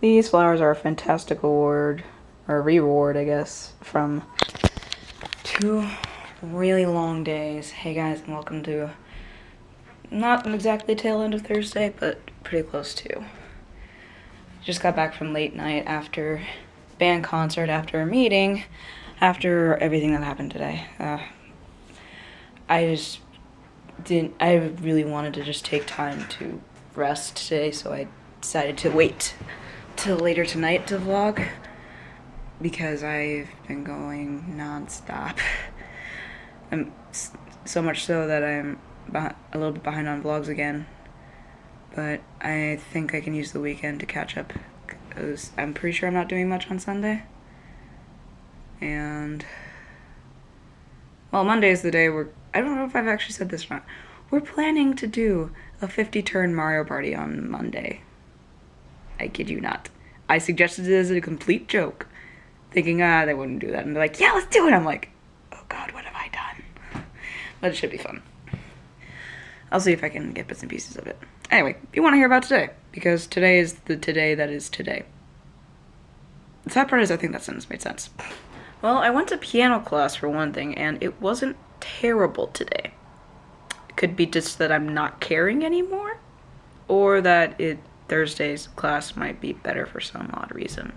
These flowers are a fantastic award, or reward, I guess, from 2 really long days. Hey guys, and welcome to not an exactly tail end of Thursday, but pretty close to. Just got back from late night after band concert, after a meeting, after everything that happened today. I really wanted to just take time to rest today, so I decided to wait till later tonight to vlog, because I've been going non-stop. So much so that I'm a little bit behind on vlogs again, but I think I can use the weekend to catch up, because I'm pretty sure I'm not doing much on Sunday. And, well, Monday is the day I don't know if I've actually said this or not. We're planning to do a 50-turn Mario Party on Monday. I kid you not. I suggested it as a complete joke, thinking, they wouldn't do that. And they're like, yeah, let's do it. I'm like, oh god, what have I done? But it should be fun. I'll see if I can get bits and pieces of it. Anyway, if you want to hear about today, because today is the today that is today. The sad part is I think that sentence made sense. Well, I went to piano class for one thing, and it wasn't terrible today. It could be just that I'm not caring anymore, or that Thursday's class might be better for some odd reason.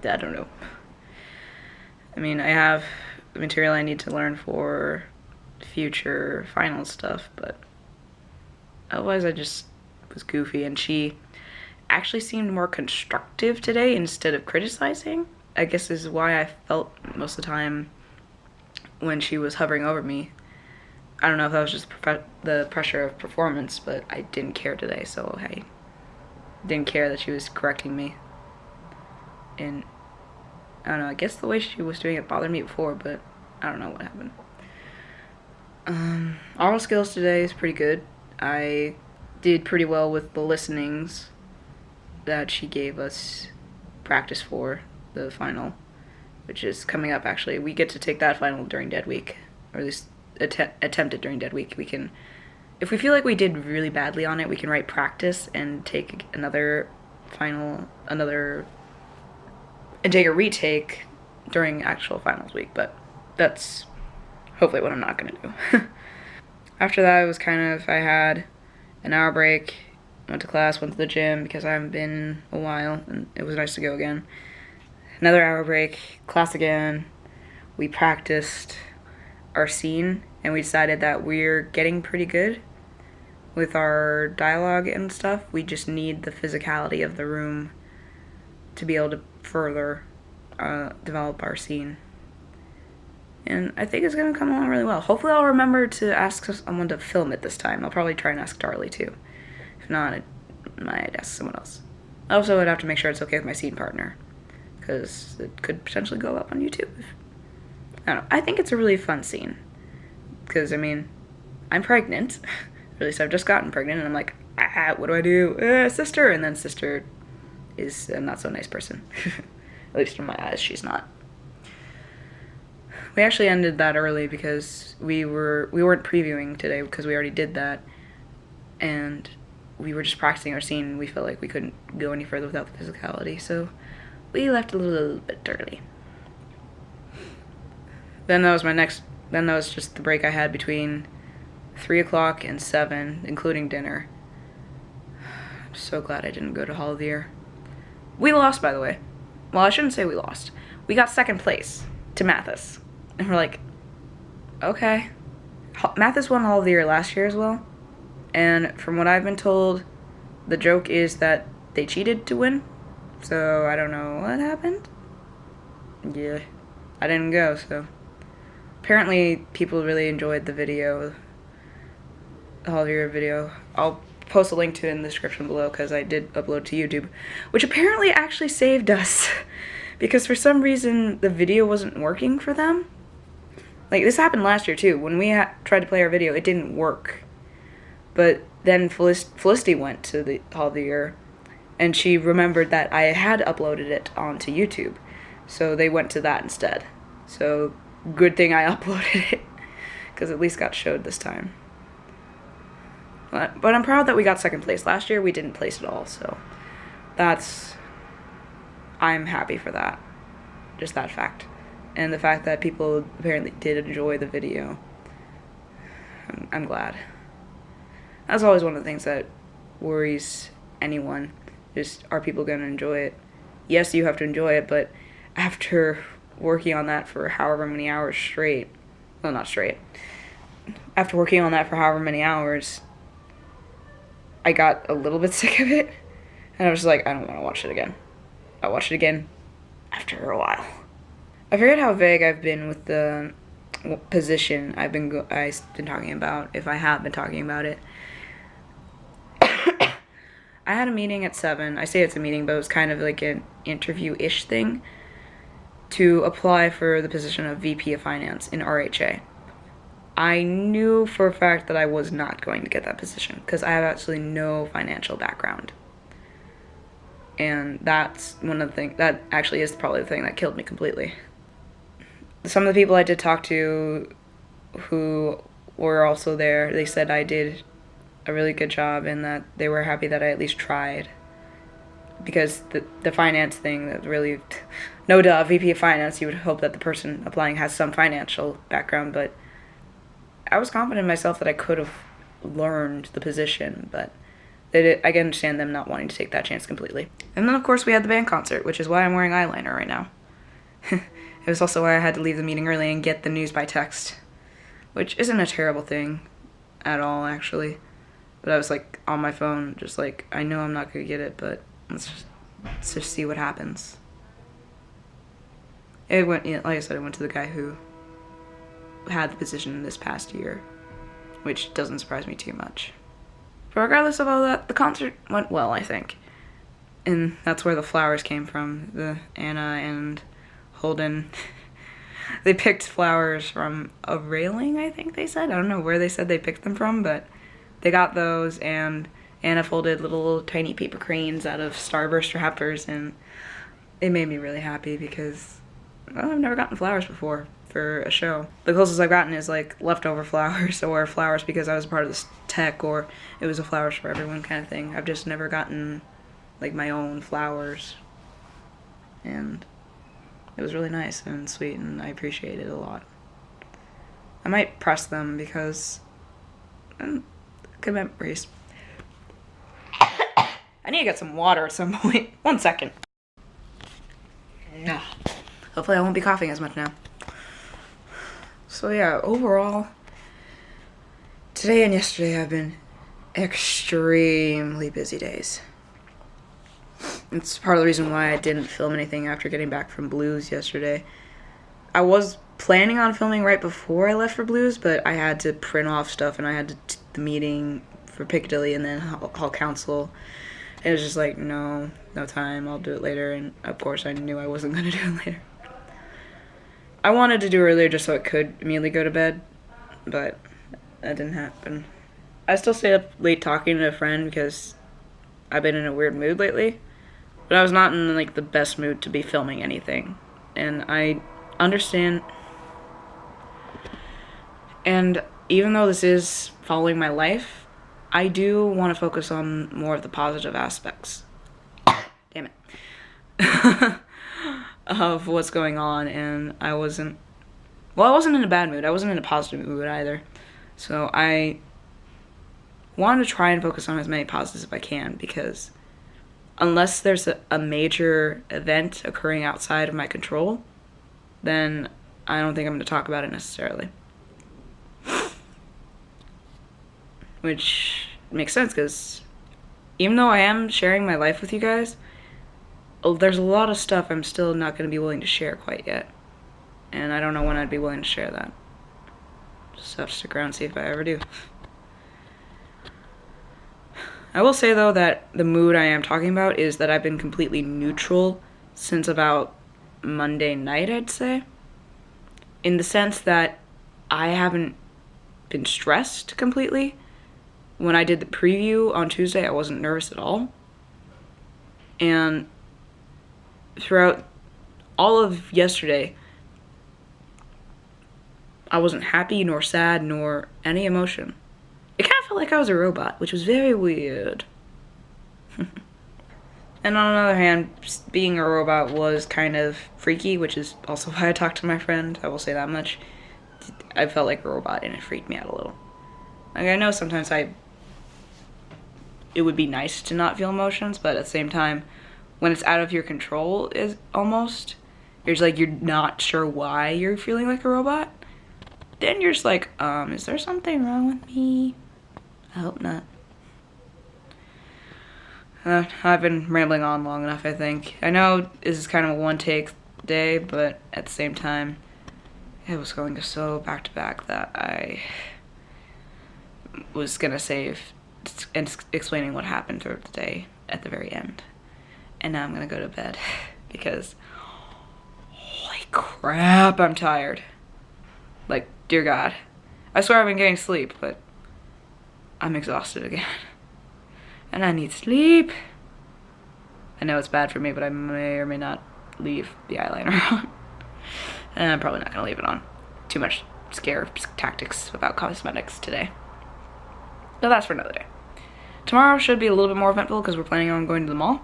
I don't know. I mean, I have the material I need to learn for future final stuff, but otherwise I just was goofy, and she actually seemed more constructive today instead of criticizing. I guess this is why I felt most of the time when she was hovering over me. I don't know if that was just the pressure of performance, but I didn't care today, so I didn't care that she was correcting me. And I don't know, I guess the way she was doing it bothered me before, but I don't know what happened. Oral skills today is pretty good. I did pretty well with the listenings that she gave us practice for the final, which is coming up actually. We get to take that final during Dead Week, or at least attempt it during Dead Week. We can, if we feel like we did really badly on it, we can write practice and take another final, and take a retake during actual finals week, but that's hopefully what I'm not going to do. After that, it was I had an hour break, went to class, went to the gym because I haven't been in a while, and it was nice to go again. Another hour break, class again. We practiced our scene, and we decided that we're getting pretty good with our dialogue and stuff. We just need the physicality of the room to be able to further develop our scene. And I think it's going to come along really well. Hopefully I'll remember to ask someone to film it this time. I'll probably try and ask Darlie too. If not, I might ask someone else. Also, I'd have to make sure it's okay with my scene partner, because it could potentially go up on YouTube. I don't know. I think it's a really fun scene, because, I mean, I'm pregnant. At least I've just gotten pregnant, and I'm like, what do I do? Sister! And then sister is a not-so-nice person. At least in my eyes, she's not. We actually ended that early because we weren't previewing today because we already did that, and we were just practicing our scene, and we felt like we couldn't go any further without the physicality, so we left a little bit early. Then that was just the break I had between 3 o'clock and 7, including dinner. I'm so glad I didn't go to Hall of the Year. We lost, by the way. Well, I shouldn't say we lost. We got second place to Mathis. And we're like, okay. Mathis won Hall of the Year last year as well. And from what I've been told, the joke is that they cheated to win. So I don't know what happened. Yeah, I didn't go, so. Apparently people really enjoyed the video, the Hall of the Year video. I'll post a link to it in the description below because I did upload to YouTube, which apparently actually saved us. Because for some reason the video wasn't working for them. Like, this happened last year too. When we tried to play our video, it didn't work. But then Felicity went to the Hall of the Year, and she remembered that I had uploaded it onto YouTube. So they went to that instead. So, good thing I uploaded it, because at least got showed this time. But I'm proud that we got second place. Last year we didn't place at all, so that's I'm happy for that. Just that fact. And the fact that people apparently did enjoy the video. I'm glad. That's always one of the things that worries anyone. Just, are people going to enjoy it? Yes, you have to enjoy it, but after working on that for however many hours straight, well, not straight, after working on that for however many hours, I got a little bit sick of it, and I was like, I don't want to watch it again. I'll watch it again after a while. I forget how vague I've been with the position I've been talking about, if I have been talking about it. I had a meeting at 7. I say it's a meeting, but it was kind of like an interview-ish thing to apply for the position of VP of Finance in RHA. I knew for a fact that I was not going to get that position because I have absolutely no financial background. And that's one of the things, that actually is probably the thing that killed me completely. Some of the people I did talk to who were also there, they said I did a really good job and that they were happy that I at least tried. Because the finance thing, that really, no duh, VP of Finance, you would hope that the person applying has some financial background, but I was confident in myself that I could have learned the position, but I can understand them not wanting to take that chance completely. And then, of course, we had the band concert, which is why I'm wearing eyeliner right now. It was also why I had to leave the meeting early and get the news by text, which isn't a terrible thing at all, actually. But I was, like, on my phone, just like, I know I'm not going to get it, but let's just see what happens. It went, like I said, it went to the guy who had the position this past year, which doesn't surprise me too much. But regardless of all that, the concert went well, I think. And that's where the flowers came from. The Anna and Holden, they picked flowers from a railing, I think they said. I don't know where they said they picked them from, but they got those, and Anna folded little tiny paper cranes out of Starburst wrappers, and it made me really happy because, well, I've never gotten flowers before for a show. The closest I've gotten is like leftover flowers or flowers because I was a part of this tech, or it was a flowers for everyone kind of thing. I've just never gotten like my own flowers, and it was really nice and sweet, and I appreciate it a lot. I might press them because good memories. I need to get some water at some point. 1 second. Hopefully I won't be coughing as much now. So yeah, overall, today and yesterday have been extremely busy days. It's part of the reason why I didn't film anything after getting back from Blues yesterday. I was planning on filming right before I left for Blues, but I had to print off stuff and I had the meeting for Piccadilly and then Hall Council. It was just like, no time, I'll do it later, and of course I knew I wasn't going to do it later. I wanted to do it earlier just so it could immediately go to bed, but that didn't happen. I still stayed up late talking to a friend because I've been in a weird mood lately, but I was not in like the best mood to be filming anything, and I understand. And even though this is following my life, I do want to focus on more of the positive aspects. Damn it. Of what's going on, and I wasn't in a bad mood. I wasn't in a positive mood either. So I wanted to try and focus on as many positives as I can, because unless there's a major event occurring outside of my control, then I don't think I'm going to talk about it necessarily. Which makes sense, because even though I am sharing my life with you guys, there's a lot of stuff I'm still not going to be willing to share quite yet. And I don't know when I'd be willing to share that. Just have to stick around and see if I ever do. I will say, though, that the mood I am talking about is that I've been completely neutral since about Monday night, I'd say. In the sense that I haven't been stressed completely. When I did the preview on Tuesday, I wasn't nervous at all. And throughout all of yesterday, I wasn't happy, nor sad, nor any emotion. It kind of felt like I was a robot, which was very weird. And on the other hand, being a robot was kind of freaky, which is also why I talked to my friend. I will say that much. I felt like a robot and it freaked me out a little. Like, I know sometimes it would be nice to not feel emotions, but at the same time, when it's out of your control, is almost, it's like you're not sure why you're feeling like a robot. Then you're just like, is there something wrong with me? I hope not. I've been rambling on long enough, I think. I know this is kind of a one-take day, but at the same time, it was going so back-to-back that I was gonna save and explaining what happened throughout the day at the very end. And now I'm gonna go to bed because, holy crap, I'm tired. Like, dear God. I swear I've been getting sleep, but I'm exhausted again. And I need sleep. I know it's bad for me, but I may or may not leave the eyeliner on. And I'm probably not gonna leave it on. Too much scare tactics about cosmetics today. But that's for another day. Tomorrow should be a little bit more eventful because we're planning on going to the mall.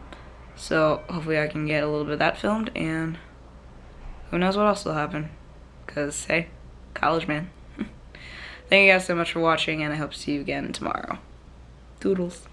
So hopefully I can get a little bit of that filmed, and who knows what else will happen. Because, hey, college, man. Thank you guys so much for watching, and I hope to see you again tomorrow. Doodles.